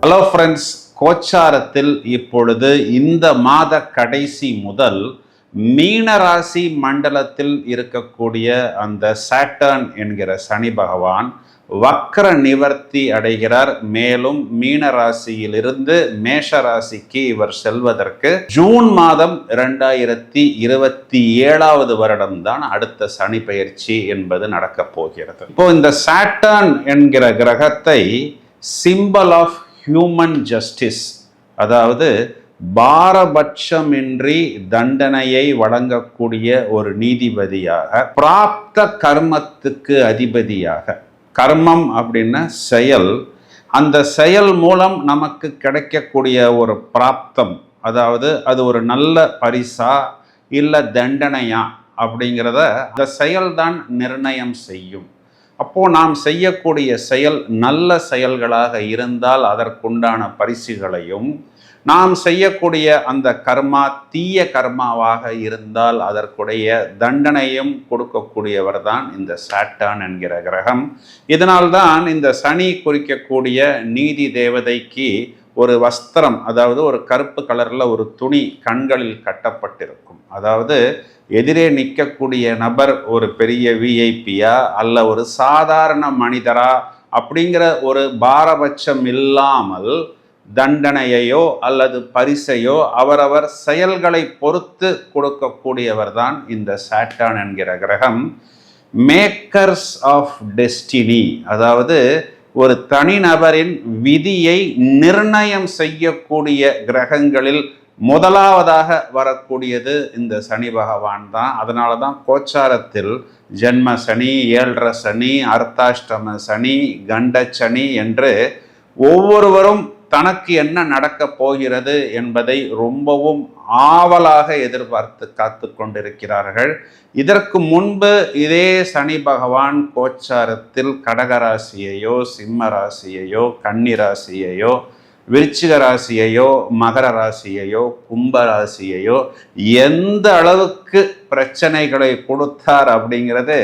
Hello friends, கோச்சாரத்தில் இப்பொழுது இந்த மாத கடைசி முதல் மீனராசி மண்டலத்தில் இருக்கக்கூடிய அந்த சாட்டர்ன் என்கிற சனி பகவான் வக்ர நிவர்த்தி அடைகிறார். மேலும் மீனராசியிலிருந்து மேஷ ராசிக்கு இவர் செல்வதற்கு ஜூன் மாதம் 2027 வருடம்தான் அடுத்த சனி பெயர்ச்சி என்பது நடக்கப் போகிறது. இப்போ இந்த சாட்டர்ன் என்கிற கிரகத்தை சிம்பல் ஆஃப் ஹியூமன் ஜஸ்டிஸ், அதாவது பாரபட்சமின்றி தண்டனையை வழங்கக்கூடிய ஒரு நீதிபதியாக, பிராப்த கர்மத்துக்கு அதிபதியாக, கர்மம் அப்படின்னா செயல், அந்த செயல் மூலம் நமக்கு கிடைக்கக்கூடிய ஒரு பிராப்தம், அதாவது அது ஒரு நல்ல பரிசா இல்லை தண்டனையா அப்படிங்கிறத அந்த செயல்தான் நிர்ணயம் செய்யும். அப்போது நாம் செய்யக்கூடிய செயல் நல்ல செயல்களாக இருந்தால் அதற்குண்டான பரிசுகளையும், நாம் செய்யக்கூடிய அந்த கர்மா தீய கர்மாவாக இருந்தால் அதற்குடைய தண்டனையும் கொடுக்கக்கூடியவர் தான் இந்த சாட்டர்ன் என்கிற கிரகம். இதனால்தான் இந்த சனி குறிக்கக்கூடிய நீதி தேவதைக்கு ஒரு வஸ்திரம், அதாவது ஒரு கருப்பு கலரில் ஒரு துணி கண்களில் கட்டப்பட்டிருக்கும். அதாவது எதிரே நிற்கக்கூடிய நபர் ஒரு பெரிய விஐபியா அல்ல ஒரு சாதாரண மனிதரா அப்படிங்கிற ஒரு பாரபட்சம் இல்லாமல் தண்டனையையோ அல்லது பரிசையோ அவரவர் செயல்களை பொறுத்து கொடுக்கக்கூடியவர் தான் இந்த சாட்டர்ன் என்கிற கிரகம். மேக்கர்ஸ் ஆஃப் டெஸ்டினி, அதாவது ஒரு தனிநபரின் விதியை நிர்ணயம் செய்யக்கூடிய கிரகங்களில் முதலாவதாக வரக்கூடியது இந்த சனி பகவான் தான். அதனால தான் கோச்சாரத்தில் ஜென்ம சனி, ஏழரை சனி, அர்த்தாஷ்டம சனி, கண்ட சனி என்று ஒவ்வொருவரும் தனக்கு என்ன நடக்கப் போகிறது என்பதை ரொம்பவும் ஆவலாக எதிர்பார்த்து காத்து கொண்டிருக்கிறார்கள். இதற்கு முன்பு இதே சனி பகவான் கோச்சாரத்தில் கடகராசியையோ, சிம்ம ராசியையோ, கன்னி ராசியையோ, விருச்சிக ராசியையோ, மகர ராசியையோ, கும்ப ராசியையோ எந்த அளவுக்கு பிரச்சனைகளை கொடுத்தார் அப்படிங்கிறது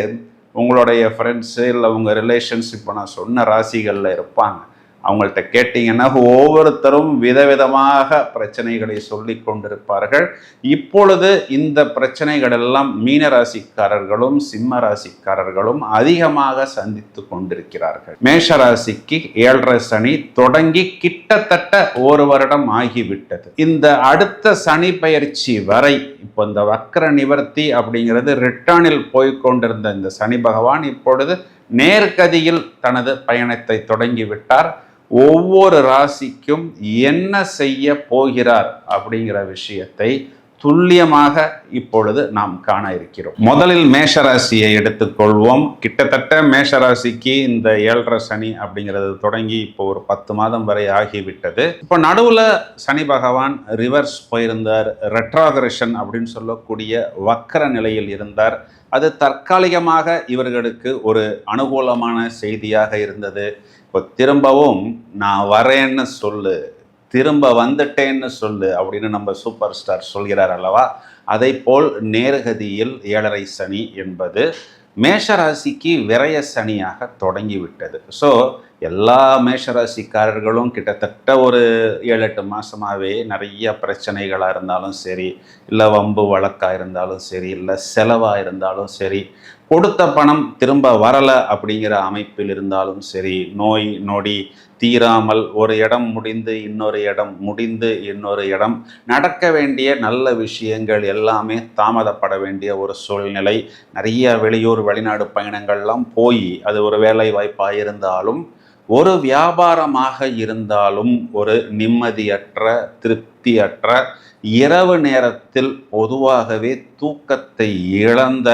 உங்களுடைய ஃப்ரெண்ட்ஸு இல்லை உங்கள் ரிலேஷன்ஸ் இப்போ நான் சொன்ன ராசிகளில் இருப்பாங்க. அவங்கள்ட்ட கேட்டிங்கன்னா ஒவ்வொருத்தரும் விதவிதமாக பிரச்சனைகளை சொல்லி கொண்டிருப்பார்கள். இப்பொழுது இந்த பிரச்சனைகள் எல்லாம் மீனராசிக்காரர்களும் சிம்ம ராசிக்காரர்களும் அதிகமாக சந்தித்து கொண்டிருக்கிறார்கள். மேஷராசிக்கு ஏழரை சனி தொடங்கி கிட்டத்தட்ட ஒரு வருடம் ஆகிவிட்டது. இந்த அடுத்த சனி பயிற்சி வரை இப்போ இந்த வக்ர நிவர்த்தி அப்படிங்கிறது ரிட்டர்னில் போய்கொண்டிருந்த இந்த சனி பகவான் இப்பொழுது நேர்கதியில் தனது பயணத்தை தொடங்கிவிட்டார். ஒவ்வொரு ராசிக்கும் என்ன செய்ய போகிறார் அப்படிங்கிற விஷயத்தை துல்லியமாக இப்பொழுது நாம் காண இருக்கிறோம். முதலில் மேஷராசியை எடுத்துக்கொள்வோம். கிட்டத்தட்ட மேஷராசிக்கு இந்த ஏழரை சனி அப்படிங்கிறது தொடங்கி இப்போ ஒரு 10 மாதம் வரை ஆகிவிட்டது. இப்போ நடுவில் சனி பகவான் ரிவர்ஸ் போயிருந்தார், ரெட்ராகிரஷன் அப்படின்னு சொல்லக்கூடிய வக்கர நிலையில் இருந்தார். அது தற்காலிகமாக இவர்களுக்கு ஒரு அனுகூலமான செய்தியாக இருந்தது. இப்போ திரும்பவும் நான் வரேன்னு சொல்லு, திரும்ப வந்துட்டேன்னு சொல்லு அப்படின்னு நம்ம சூப்பர் ஸ்டார் சொல்கிறார் அல்லவா? அதை போல் நேர்கதியில் ஏழரை சனி என்பது மேஷராசிக்கு விரய சனியாக தொடங்கிவிட்டது. ஸோ எல்லா மேஷராசிக்காரர்களும் கிட்டத்தட்ட ஒரு 7-8 மாதமாகவே நிறைய பிரச்சனைகளாக இருந்தாலும் சரி, இல்லை வம்பு வழக்காக இருந்தாலும் சரி, இல்லை செலவாக இருந்தாலும் சரி, கொடுத்த பணம் திரும்ப வரலை அப்படிங்கிற அமைப்பில் இருந்தாலும் சரி, நோய் நொடி தீராமல் ஒரு இடம் முடிந்து இன்னொரு இடம், முடிந்து இன்னொரு இடம், நடக்க வேண்டிய நல்ல விஷயங்கள் எல்லாமே தாமதப்பட வேண்டிய ஒரு சூழ்நிலை, நிறைய வெளியூர் வெளிநாடு பயணங்கள்லாம் போய் அது ஒரு வேலை வாய்ப்பாக இருந்தாலும், ஒரு வியாபாரமாக இருந்தாலும், ஒரு நிம்மதியற்ற திருப்தியற்ற இரவு நேரத்தில் பொதுவாகவே தூக்கத்தை இழந்த,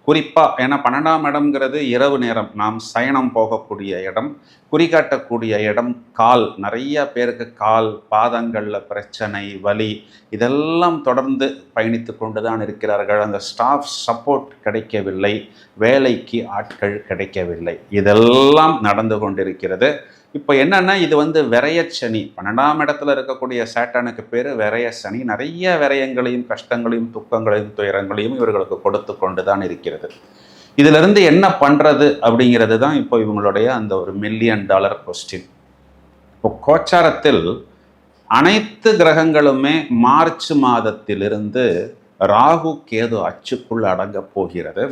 குறிப்பாக ஏன்னா 12ஆம் இடம்ங்கிறது இரவு நேரம், நாம் சயனம் போகக்கூடிய இடம், குறிகாட்டக்கூடிய இடம். கால், நிறைய பேருக்கு கால் பாதங்களில் பிரச்சனை, வலி, இதெல்லாம் தொடர்ந்து பயணித்து கொண்டு தான் இருக்கிறார்கள். அந்த ஸ்டாஃப் சப்போர்ட் கிடைக்கவில்லை, வேலைக்கு ஆட்கள் கிடைக்கவில்லை, இதெல்லாம் நடந்து கொண்டிருக்கிறது. இப்போ என்னன்னா, இது விரய சனி, 12ஆம் இடத்துல இருக்கக்கூடிய சாட்டனுக்கு பேர் விரய சனி. நிறைய விரயங்களையும் கஷ்டங்களையும் துக்கங்களையும் துயரங்களையும் இவர்களுக்கு கொடுத்து கொண்டு தான் இருக்கிறது. இதிலிருந்து என்ன பண்ணுறது அப்படிங்கிறது தான் இப்போ இவங்களுடைய அந்த ஒரு $1 மில்லியன் கொஸ்டின். இப்போ கோச்சாரத்தில் அனைத்து கிரகங்களுமே மார்ச் மாதத்திலிருந்து ராகு கேது அச்சுக்குள் அடங்க போகிறது.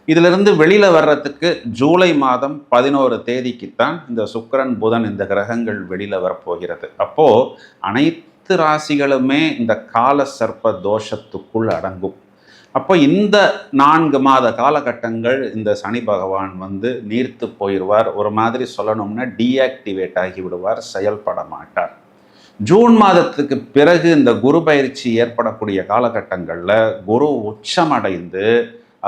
இதிலிருந்து வெளியில் வர்றதுக்கு ஜூலை மாதம் 11 தேதிக்குத்தான் இந்த சுக்கிரன் புதன் இந்த கிரகங்கள் வெளியில் வரப்போகிறது. அப்போது அனைத்து ராசிகளுமே இந்த கால சர்ப்ப தோஷத்துக்குள் அடங்கும். அப்போ இந்த 4 மாத காலகட்டங்கள் இந்த சனி பகவான் நீர்த்து போயிடுவார். ஒரு மாதிரி சொல்லணும்னா டீஆக்டிவேட் ஆகி விடுவார், செயல்பட மாட்டார். ஜூன் மாதத்துக்கு பிறகு இந்த குரு பயிற்சி ஏற்படக்கூடிய காலகட்டங்களில் குரு உச்சமடைந்து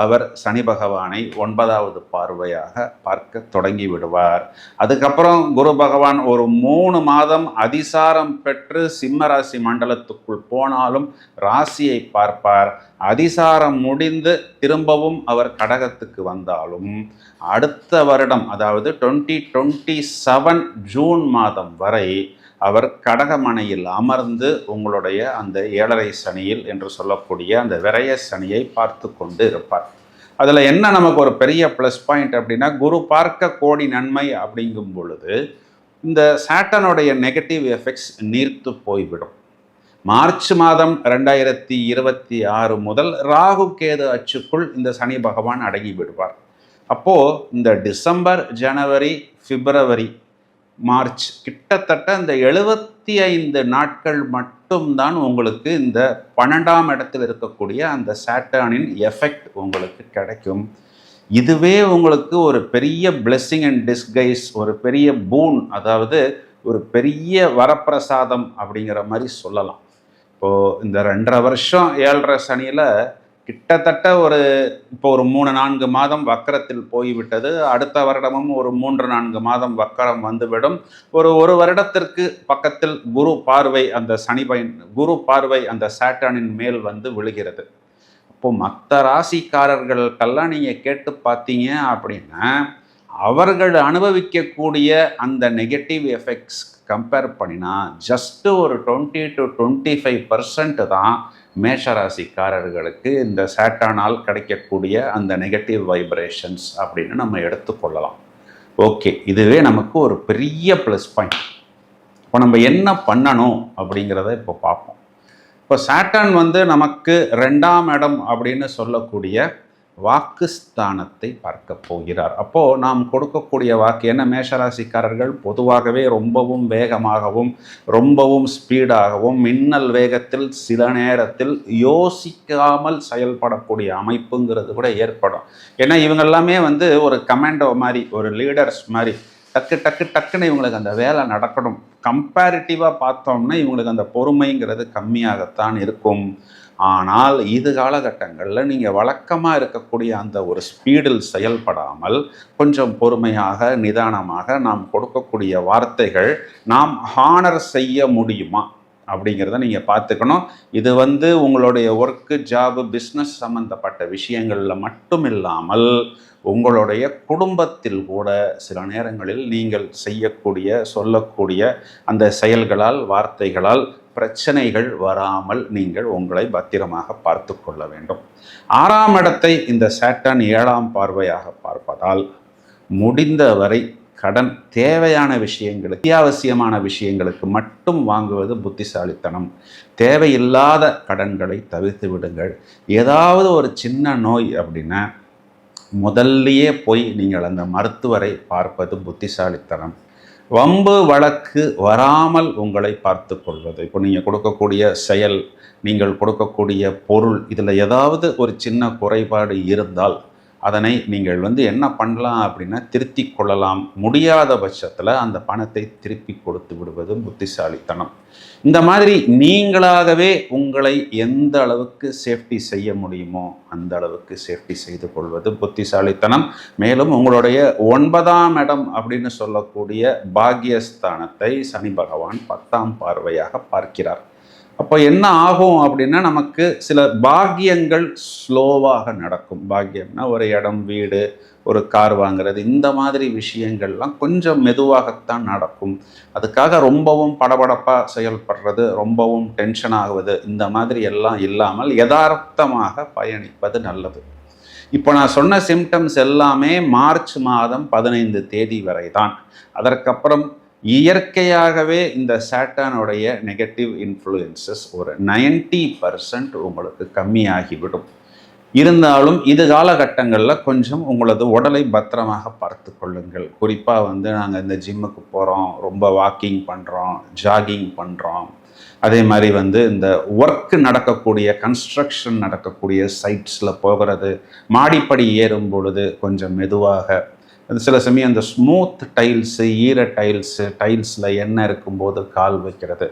அவர் சனி பகவானை 9வது பார்வையாக பார்க்க தொடங்கி விடுவார். அதுக்கப்புறம் குரு பகவான் ஒரு 3 மாதம் அதிசாரம் பெற்று சிம்ம ராசி மண்டலத்துக்குள் போனாலும் ராசியை பார்ப்பார். அதிசாரம் முடிந்து திரும்பவும் அவர் கடகத்துக்கு வந்தாலும் அடுத்த வருடம், அதாவது 2027 ஜூன் மாதம் வரை அவர் கடகமனையில் அமர்ந்து உங்களுடைய அந்த 7.5 சனியில் என்று சொல்லக்கூடிய அந்த விரய சனியை பார்த்து கொண்டு இருப்பார். அதில் என்ன நமக்கு ஒரு பெரிய ப்ளஸ் பாயிண்ட் அப்படின்னா, குரு பார்க்க கோடி நன்மை அப்படிங்கும் பொழுது இந்த சாட்டனுடைய நெகட்டிவ் எஃபெக்ட்ஸ் நீர்த்து போய்விடும். மார்ச் மாதம் 2026 முதல் ராகு கேது அச்சுக்குள் இந்த சனி பகவான் அடங்கி விடுவார். அப்போது இந்த டிசம்பர், ஜனவரி, பிப்ரவரி, மார்ச் கிட்டத்தட்ட இந்த 75 நாட்கள் மட்டும்தான் உங்களுக்கு இந்த 12ஆம் இடத்தில் இருக்கக்கூடிய அந்த சாட்டர்னின் எஃபெக்ட் உங்களுக்கு கிடைக்கும். இதுவே உங்களுக்கு ஒரு பெரிய பிளெஸ்ஸிங் அண்ட் டிஸ்கைஸ், ஒரு பெரிய பூன், அதாவது ஒரு பெரிய வரப்பிரசாதம் அப்படிங்கிற மாதிரி சொல்லலாம். இப்போது இந்த 2.5 வருஷம் 7.5 சனியில் கிட்டத்தட்ட இப்போ ஒரு 3-4 மாதம் வக்கரத்தில் போய்விட்டது. அடுத்த வருடமும் ஒரு 3-4 மாதம் வக்கரம் வந்துவிடும். ஒரு வருடத்திற்கு பக்கத்தில் குரு பார்வை அந்த சாட்டர்னின் மேல் விழுகிறது. அப்போ மற்ற ராசிக்காரர்களுக்கெல்லாம் நீங்கள் கேட்டு பார்த்தீங்க அப்படின்னா அவர்கள் அனுபவிக்கக்கூடிய அந்த நெகட்டிவ் எஃபெக்ட்ஸ் கம்பேர் பண்ணினா ஜஸ்ட்டு ஒரு 20 to 25% தான் மேஷராசிக்காரர்களுக்கு இந்த சாட்டானால் கிடைக்கக்கூடிய அந்த நெகட்டிவ் வைப்ரேஷன்ஸ் அப்படின்னு நம்ம எடுத்துக்கொள்ளலாம். ஓகே, இதுவே நமக்கு ஒரு பெரிய ப்ளஸ் பாயிண்ட். இப்போ நம்ம என்ன பண்ணணும் அப்படிங்கிறத இப்போ பார்ப்போம். இப்போ சாட்டர்ன் நமக்கு 2ஆம் இடம் அப்படின்னு சொல்லக்கூடிய வாக்குஸ்தானத்தை பார்க்க போகிறார். அப்போது நாம் கொடுக்கக்கூடிய வாக்கு என்ன, மேஷராசிக்காரர்கள் பொதுவாகவே ரொம்பவும் வேகமாகவும் ரொம்பவும் ஸ்பீடாகவும் மின்னல் வேகத்தில் சில நேரத்தில் யோசிக்காமல் செயல்படக்கூடிய அமைப்புங்கிறது கூட ஏற்படும். ஏன்னா இவங்க எல்லாமே ஒரு கமாண்டோ மாதிரி, ஒரு லீடர்ஸ் மாதிரி டக்குன்னு இவங்களுக்கு அந்த வேலை நடக்கணும். கம்பேரிட்டிவாக பார்த்தோம்னா இவங்களுக்கு அந்த பொறுமைங்கிறது கம்மியாகத்தான் இருக்கும். ஆனால் இது காலகட்டங்களில் நீங்கள் வழக்கமாக இருக்கக்கூடிய அந்த ஒரு ஸ்பீடில் செயல்படாமல் கொஞ்சம் பொறுமையாக நிதானமாக நாம் கொடுக்கக்கூடிய வார்த்தைகள் நாம் ஹானர் செய்ய முடியுமா அப்படிங்கிறத நீங்கள் பார்த்துக்கணும். இது உங்களுடைய ஒர்க்கு, ஜாபு, பிஸ்னஸ் சம்மந்தப்பட்ட விஷயங்களில் மட்டும் இல்லாமல் உங்களுடைய குடும்பத்தில் கூட சில நேரங்களில் நீங்கள் சொல்லக்கூடிய அந்த செயல்களால், வார்த்தைகளால் பிரச்சனைகள் வராமல் நீங்கள் உங்களை பத்திரமாக பார்த்து கொள்ள வேண்டும். 6ஆம் இடத்தை இந்த சாட்டர்ன் 7ஆம் பார்வையாக பார்ப்பதால் முடிந்தவரை கடன் தேவையான விஷயங்களுக்கு, அத்தியாவசியமான விஷயங்களுக்கு மட்டும் வாங்குவது புத்திசாலித்தனம். தேவையில்லாத கடன்களை தவிர்த்து விடுங்கள். ஏதாவது ஒரு சின்ன நோய் அப்படின்னா முதல்லையே போய் நீங்கள் அந்த மருத்துவரை பார்ப்பது புத்திசாலித்தனம். வம்பு வழக்கு வராமல் உங்களை பார்த்து கொள்வது. இப்போ நீங்கள் கொடுக்கக்கூடிய செயல், நீங்கள் கொடுக்கக்கூடிய பொருள், இதில் ஏதாவது ஒரு சின்ன குறைபாடு இருந்தால் அதனை நீங்கள் என்ன பண்ணலாம் அப்படின்னா திருத்தி கொள்ளலாம். முடியாத பட்சத்தில் அந்த பணத்தை திருப்பி கொடுத்து விடுவது புத்திசாலித்தனம். இந்த மாதிரி நீங்களாகவே உங்களை எந்த அளவுக்கு சேஃப்டி செய்ய முடியுமோ அந்த அளவுக்கு சேஃப்டி செய்து கொள்வது புத்திசாலித்தனம். மேலும் உங்களுடைய 9ஆம் இடம் அப்படின்னு சொல்லக்கூடிய பாக்யஸ்தானத்தை சனி பகவான் 10ஆம் பார்வையாக பார்க்கிறார். அப்போ என்ன ஆகும் அப்படின்னா நமக்கு சில பாக்கியங்கள் ஸ்லோவாக நடக்கும். பாக்கியம்னா ஒரு இடம், வீடு, ஒரு கார் வாங்குறது, இந்த மாதிரி விஷயங்கள்லாம் கொஞ்சம் மெதுவாகத்தான் நடக்கும். அதுக்காக ரொம்பவும் படபடப்பாக செயல்படுறது, ரொம்பவும் டென்ஷன் ஆகுவது, இந்த மாதிரி எல்லாம் இல்லாமல் யதார்த்தமாக பயணிப்பது நல்லது. இப்போ நான் சொன்ன சிம்டம்ஸ் எல்லாமே மார்ச் மாதம் 15 தேதி வரை தான். அதற்கப்புறம் இயற்கையாகவே இந்த சாட்டனுடைய நெகட்டிவ் இன்ஃப்ளூயன்சஸ் ஒரு 90% உங்களுக்கு கம்மியாகிவிடும். இருந்தாலும் இது காலகட்டங்களில் கொஞ்சம் உங்களது உடலை பத்திரமாக பார்த்து கொள்ளுங்கள். குறிப்பாக நாங்கள் இந்த ஜிம்முக்கு போகிறோம், ரொம்ப வாக்கிங் பண்ணுறோம், ஜாகிங் பண்ணுறோம், அதே மாதிரி இந்த ஒர்க் நடக்கக்கூடிய கன்ஸ்ட்ரக்ஷன் நடக்கக்கூடிய சைட்ஸில் போகிறது, மாடிப்படி ஏறும் பொழுது கொஞ்சம் மெதுவாக, சில சமயம் அந்த ஸ்மூத் டைல்ஸு, ஈர டைல்ஸில் எண்ணெய் இருக்கும்போது கால் வைக்கிறது,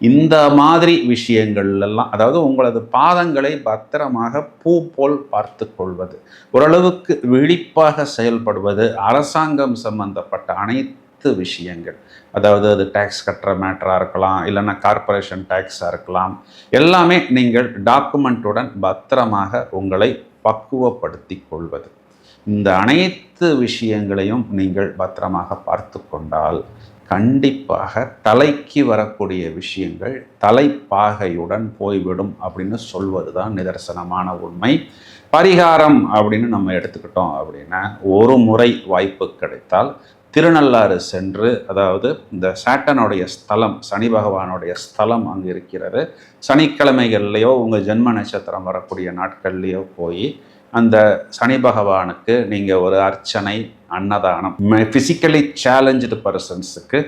இந்த மாதிரி விஷயங்கள்லாம், அதாவது உங்களது பாதங்களை பத்திரமாக பூ போல் பார்த்து கொள்வது, ஓரளவுக்கு விழிப்பாக செயல்படுவது, அரசாங்கம் சம்பந்தப்பட்ட அனைத்து விஷயங்கள், அதாவது அது டேக்ஸ் கட்டுற மேட்டராக இருக்கலாம், இல்லைன்னா கார்பரேஷன் டேக்ஸாக இருக்கலாம், எல்லாமே நீங்கள் டாக்குமெண்ட்டுடன் பத்திரமாக உங்களை பக்குவப்படுத்தி கொள்வது, இந்த அனைத்து விஷயங்களையும் நீங்கள் பத்திரமாக பார்த்து கொண்டால் கண்டிப்பாக தலைக்கு வரக்கூடிய விஷயங்கள் தலைப்பாகையுடன் போய்விடும் அப்படின்னு சொல்வது தான் நிதர்சனமான உண்மை. பரிகாரம் அப்படின்னு நம்ம எடுத்துக்கிட்டோம் அப்படின்னா, ஒரு முறை வாய்ப்பு கிடைத்தால் திருநள்ளாறு சென்று, அதாவது இந்த சாட்டனுடைய ஸ்தலம், சனி பகவானுடைய ஸ்தலம் அங்கே இருக்கிறது, சனிக்கிழமைகள்லையோ உங்கள் ஜென்ம நட்சத்திரம் வரக்கூடிய நாட்கள்லையோ போய் அந்த சனி பகவானுக்கு நீங்கள் ஒரு அர்ச்சனை, அன்னதானம், ஃபிசிக்கலி சேலஞ்சு பர்சன்ஸுக்கு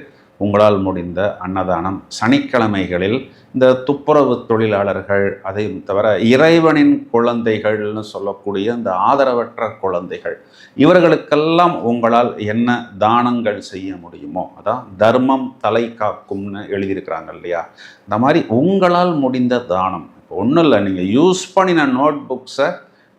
உங்களால் முடிந்த அன்னதானம், சனிக்கிழமைகளில் இந்த துப்புரவு தொழிலாளர்கள், அதையும் தவிர இறைவனின் குழந்தைகள்னு சொல்லக்கூடிய இந்த ஆதரவற்ற குழந்தைகள், இவர்களுக்கெல்லாம் உங்களால் என்ன தானங்கள் செய்ய முடியுமோ, அதான் தர்மம் தலை காக்கும்னு எழுதியிருக்கிறாங்க இல்லையா, இந்த மாதிரி உங்களால் முடிந்த தானம். இப்போ ஒன்றும் இல்லை, நீங்கள் யூஸ் பண்ணின நோட் புக்ஸை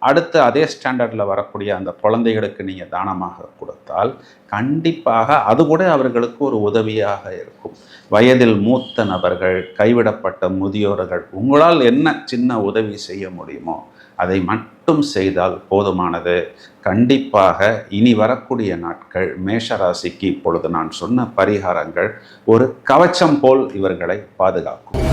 அடுத்து அதே ஸ்டாண்டர்டில் வரக்கூடிய அந்த குழந்தைகளுக்கு நீங்கள் தானமாக கொடுத்தால் கண்டிப்பாக அது கூட அவர்களுக்கு ஒரு உதவியாக இருக்கும். வயதில் மூத்த நபர்கள், கைவிடப்பட்ட முதியோர்கள், உங்களால் என்ன சின்ன உதவி செய்ய முடியுமோ அதை மட்டும் செய்தால் போதுமானது. கண்டிப்பாக இனி வரக்கூடிய நாட்கள் மேஷராசிக்கு இப்பொழுது நான் சொன்ன பரிகாரங்கள் ஒரு கவச்சம் போல் இவர்களை பாதுகாக்கும்.